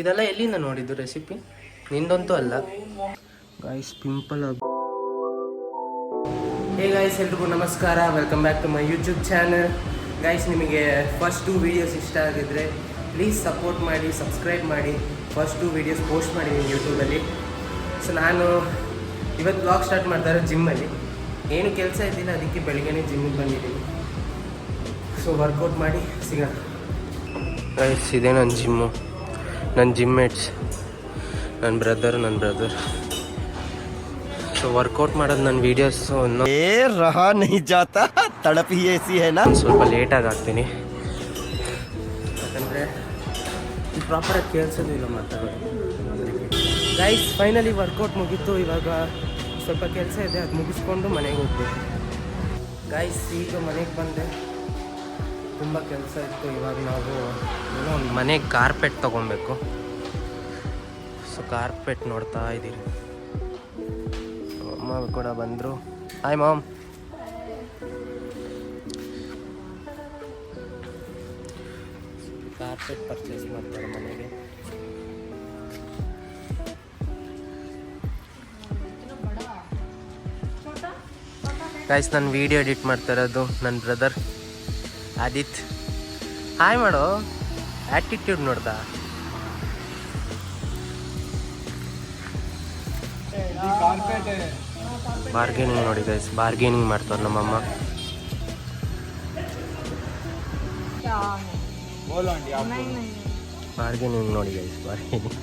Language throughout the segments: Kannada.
ಇದೆಲ್ಲ ಎಲ್ಲಿಂದ ನೋಡಿದ್ದು ರೆಸಿಪಿ? ನಿಂದಂತೂ ಅಲ್ಲ ಗಾಯ್ಸ್. ಪಿಂಪಲ್ ಹೇ ಗಾಯ್ಸ್, ಎಲ್ರಿಗೂ ನಮಸ್ಕಾರ. Welcome back to my YouTube channel. Guys, ನಿಮಗೆ ಫಸ್ಟ್ 2 ವೀಡಿಯೋಸ್ ಇಷ್ಟ ಆಗಿದ್ರೆ ಪ್ಲೀಸ್ ಸಪೋರ್ಟ್ ಮಾಡಿ, ಸಬ್ಸ್ಕ್ರೈಬ್ ಮಾಡಿ. ಫಸ್ಟ್ 2 ವೀಡಿಯೋಸ್ ಪೋಸ್ಟ್ ಮಾಡಿದ್ದೀನಿ ಯೂಟ್ಯೂಬಲ್ಲಿ. ಸೊ ನಾನು ಇವತ್ತು ಬ್ಲಾಗ್ ಸ್ಟಾರ್ಟ್ ಮಾಡ್ತಾರೆ ಜಿಮ್ಮಲ್ಲಿ. ಏನು ಕೆಲಸ ಇದ್ದಿಲ್ಲ, ಅದಕ್ಕೆ ಬೆಳಿಗ್ಗೆ ಜಿಮ್ಮಿಗೆ ಬಂದಿದ್ದೀನಿ. ಸೊ ವರ್ಕೌಟ್ ಮಾಡಿ ಸಿಗೋಣ ಗೈಸ್. ಇದೇ ನನ್ನ ಜಿಮ್ಮು, ನನ್ನ ಜಿಮ್ ಮೇಟ್ಸ್, ನನ್ನ ಬ್ರದರ್. ಸೊ ವರ್ಕೌಟ್ ಮಾಡೋದು ನನ್ನ ವೀಡಿಯೋಸು ರಹಾ ನಹೀ ಜಾತಾ, ತಡಪ್ ಹಿ ಐಸಿ ಹೈ ನಾ. ಸ್ವಲ್ಪ ಲೇಟಾಗಿ ಆಗ್ತೀನಿ ಯಾಕಂದರೆ ಪ್ರಾಪರಾಗಿ ಕೇಳಿಸೋದಿಲ್ಲ ಮಾತಾಡೋದು. ಗೈಸ್, ಫೈನಲಿ ವರ್ಕೌಟ್ ಮುಗೀತು. ಇವಾಗ ಸ್ವಲ್ಪ ಕೆಲಸ ಇದೆ, ಅದು ಮುಗಿಸ್ಕೊಂಡು ಮನೆಗೆ ಹೋಗ್ಬೇಕು. ಗೈಸ್, ಈಗ ಮನೆಗೆ ಬಂದೆ. ತುಂಬ ಕೆಲಸ ಇತ್ತು. ಇವಾಗ ನಾವು ಏನೋ ಒಂದು ಮನೆಗೆ ಕಾರ್ಪೆಟ್ ತೊಗೊಬೇಕು. ಸೊ ಕಾರ್ಪೆಟ್ ನೋಡ್ತಾ ಇದ್ದೀರಿ. ಅಮ್ಮ ಕೂಡ ಬಂದರು. Hi ma'am. ಕಾರ್ಪೆಟ್ ಪರ್ಚೇಸ್ ಮಾಡ್ತಾರೆ ಮನೆಗೆ. ಗೈಸ್, ನಾನು ವಿಡಿಯೋ ಎಡಿಟ್ ಮಾಡ್ತಾ ಇರೋದು ನನ್ನ ಬ್ರದರ್ ಆದಿತ್. ಹಾಯ್ ಮಾಡೋ. ಆ್ಯಟಿಟ್ಯೂಡ್ ನೋಡ್ದಾ? ಬಾರ್ಗೇನಿಂಗ್ ನೋಡಿ ಗೈಸ್, ಬಾರ್ಗೇನಿಂಗ್ ಮಾಡ್ತಾರೆ ನಮ್ಮಮ್ಮ. ಬಾರ್ಗೇನಿಂಗ್ ನೋಡಿ ಗೈಸ್, ಬಾರ್ಗೇನಿಂಗ್.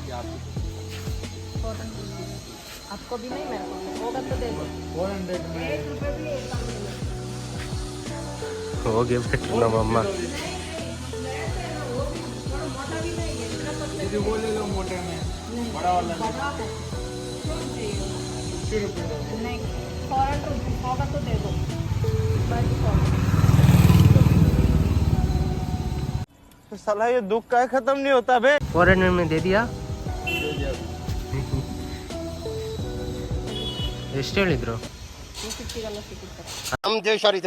ಹೋಗಿ ಬಿಟ್ರು ನಮ್ಮಮ್ಮ. साला ये दुख का खत्म नहीं होता बे. 400 में दे दिया. ಎಷ್ಟು ಹೇಳಿದ್ರು? ನಮ್ಮ ದೇಶ ರೀ,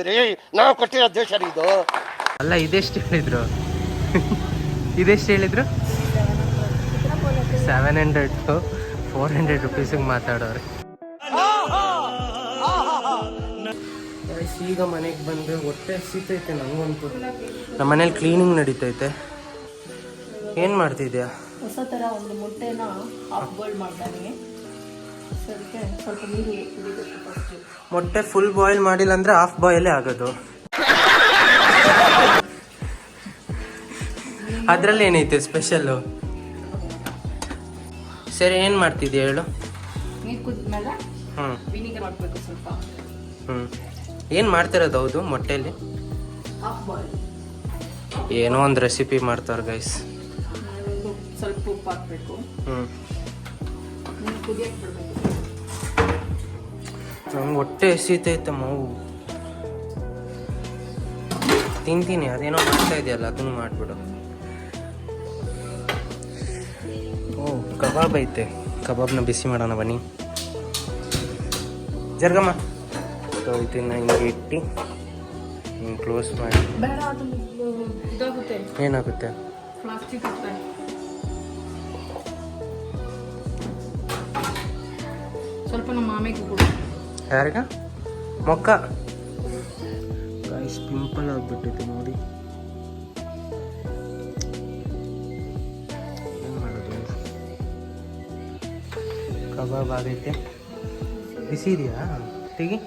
ನಾವು ಕಟ್ಟಿರೋ ದೇಶ ಇದು ಅಲ್ಲ. ಇದೆಷ್ಟು ಹೇಳಿದ್ರು? ಇದೆಷ್ಟು ಹೇಳಿದ್ರು? 700 to 400 ರುಪೀಸಿಗೆ ಮಾತಾಡೋರು. ಈಗ ಮನೆಗೆ ಬಂದು ಹೊಟ್ಟೆ ಹಸಿತೈತೆ ನಂಗಂತೂ. ನಮ್ಮ ಮನೇಲಿ ಕ್ಲೀನಿಂಗ್ ನಡೀತೈತೆ. ಏನು ಮಾಡ್ತಿದ್ಯಾ? ಹೊಸ ಥರ ಒಂದು ಮೊಟ್ಟೆನ ಹಾಫ್ ಬಾಯ್ಲ್ ಮಾಡ್ತಾನೆ. ಸ್ವಲ್ಪ ನೀರು ಕುಡಿಬೇಕು. ಮೊಟ್ಟೆ ಫುಲ್ ಬಾಯ್ಲ್ ಮಾಡಿಲ್ಲ ಅಂದ್ರೆ ಹಾಫ್ ಬಾಯಲ್ಲೇ ಆಗೋದು. ಅದರಲ್ಲಿ ಏನೈತೆ ಸ್ಪೆಷಲ್ಲು? ಸರಿ, ಏನು ಮಾಡ್ತಿದ್ಯಾ ಹೇಳು? ನೀರು ಕುದ್ಮೇಲೆ ವಿನಿಗರ್ ಹಾಕ್ಬೇಕು ಸ್ವಲ್ಪ. ಏನು ಮಾಡ್ತಿರೋದು? ಹೌದು, ಮೊಟ್ಟೆಯಲ್ಲಿ ಹಾಫ್ ಬಾಯ್ಲ್ ಏನೋ ಒಂದು ರೆಸಿಪಿ ಮಾಡ್ತಾರೆ ಗೈಸ್. ಸ್ವಲ್ಪ ಉಪ್ಪು ಹಾಕ್ಬೇಕು. ನೀರು ಕುದಿಯಕ್ಕೆ ಬಿಡಬೇಕು. ನಂಗೆ ಹೊಟ್ಟೆ ಹಸಿತೈತೆ ಮಾವು. ತಿಂತೀನಿ. ಅದೇನೋ ಮಾಡ್ತಾ ಇದೆಯಲ್ಲ, ಅದನ್ನು ಮಾಡಿಬಿಡು. ಓ, ಕಬಾಬ್ ಐತೆ. ಕಬಾಬ್ನ ಬಿಸಿ ಮಾಡೋಣ ಬನ್ನಿ. ಜರ್ಗಮ್ಮ. ಸೊ ಇದನ್ನು ಹಿಂಗೆ ಇಟ್ಟು ಹಿಂಗೆ ಕ್ಲೋಸ್ ಮಾಡಿ. ಬೇಡ, ಅದು ಇದಾಗುತ್ತೆ. ಏನಾಗುತ್ತೆ? ಪ್ಲಾಸ್ಟಿಕ್ ಇರುತ್ತೆ. ಸ್ವಲ್ಪ ನಮ್ಮ ಮಾಮೆಗೆ ಕೊಡು. ಯಾರಿಗ? ಮೊಕ್ಕ. ಗೈಸ್, ಪಿಂಪಲ್ ಆಗಿಬಿಟ್ಟಿತ್ತು ನೋಡಿ. ಏನು ಮಾಡೋದು? ಕಬಾಬ್ ಆಗೈತೆ. ಬಿಸಿ ಇದೆಯಾ? ತೆಗಿ.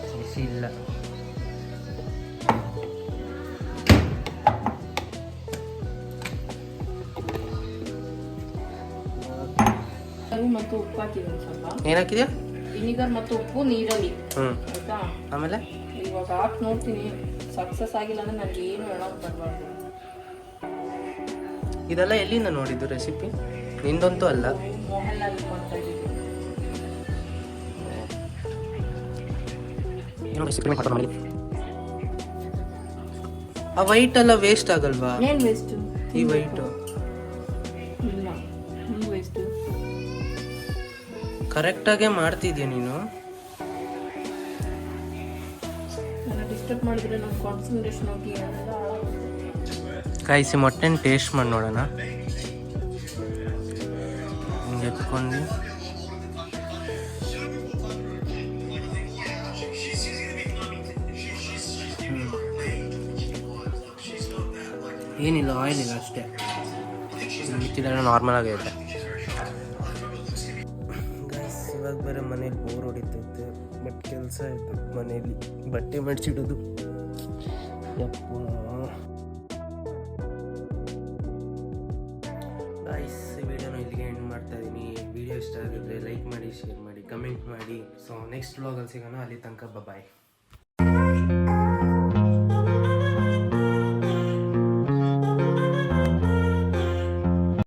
ಬಿಸಿ ಇಲ್ಲ. ಮತ್ತು ಉಪ್ಪು ಹಾಕಿದ್ದೀನಿ ಸ್ವಲ್ಪ. ಏನು ಹಾಕಿದ್ಯಾ? ವಿನಿಗರ್ ಮತ್ತು ಉಪ್ಪು ನೀರಲ್ಲಿ. ಆಯ್ತಾ? ಆಮೇಲೆ ಇವಾಗ ಹಾಕಿ ನೋಡ್ತೀನಿ. ಸಕ್ಸಸ್ ಆಗಿಲ್ಲ ಅಂದ್ರೆ ನನಗೆ ಏನು ಹೇಳೋದು ಬರಬಾರ್ದು. ಇದೆಲ್ಲ ಎಲ್ಲಿಂದ ನೋಡಿದ್ದು ರೆಸಿಪಿ? ನಿಂದಂತೂ ಅಲ್ಲ. ಮೊಹಲ್ಲಾಗಿ ಮಾಡ್ತಾ ಇದ್ದೀನಿ. ಆ ವೈಟ್ ಎಲ್ಲ ವೇಸ್ಟ್ ಆಗಲ್ವಾ? ಏನು ವೇಸ್ಟ್? ಈ ವೈಟು ಇಲ್ಲ, ವೇಸ್ಟ್. ಕರೆಕ್ಟಾಗೇ ಮಾಡ್ತಿದ್ಯಾ ನೀನು? ಡಿಸ್ಟರ್ಬ್ ಮಾಡಿದ್ರೆ ನಮ್ಮ ಕಾನ್ಸಂಟ್ರೇಷನ್ ಹೋಗಿ ಅದೆಲ್ಲ ಹಾಳಾಗುತ್ತೆ. ಕಾಯಿಸಿ ಮೊಟ್ಟೆನ ಟೇಸ್ಟ್ ಮಾಡಿ ನೋಡೋಣ. ಹಿಂಗೆ ಎತ್ಕೊಂಡು ಏನಿಲ್ಲ, ಆಯಿಲ್ ಇಲ್ಲ ಅಷ್ಟೇ, ಮಿಕ್ಕಿದೆಲ್ಲ ನಾರ್ಮಲ್ ಆಗೈತೆ. ಗೈಸ್ ಇವಾಗ ಬೇರೆ ಮನೇಲಿ ಬೋರ್ ಹೊಡಿತೈತೆ, ಬಟ್ ಕೆಲಸ ಆಯಿತು ಮನೇಲಿ ಬಟ್ಟೆ ಮಡ್ಚಿಡೋದು. ಯಪ್ಪ ಗೈಸ್, ಈ ವಿಡಿಯೋನ ಇಲ್ಲಿಗೆ ಎಂಡ್ ಮಾಡ್ತಾ ಇದ್ದೀನಿ. ವಿಡಿಯೋ ಇಷ್ಟ ಆಗಿದ್ರೆ ಲೈಕ್ ಮಾಡಿ, ಶೇರ್ ಮಾಡಿ, ಕಮೆಂಟ್ ಮಾಡಿ. ಸೊ ನೆಕ್ಸ್ಟ್ ವ್ಲಾಗಲ್ಲಿ ಸಿಗೋಣ. ಅಲ್ಲಿ ತನಕ ಬಾಯ್.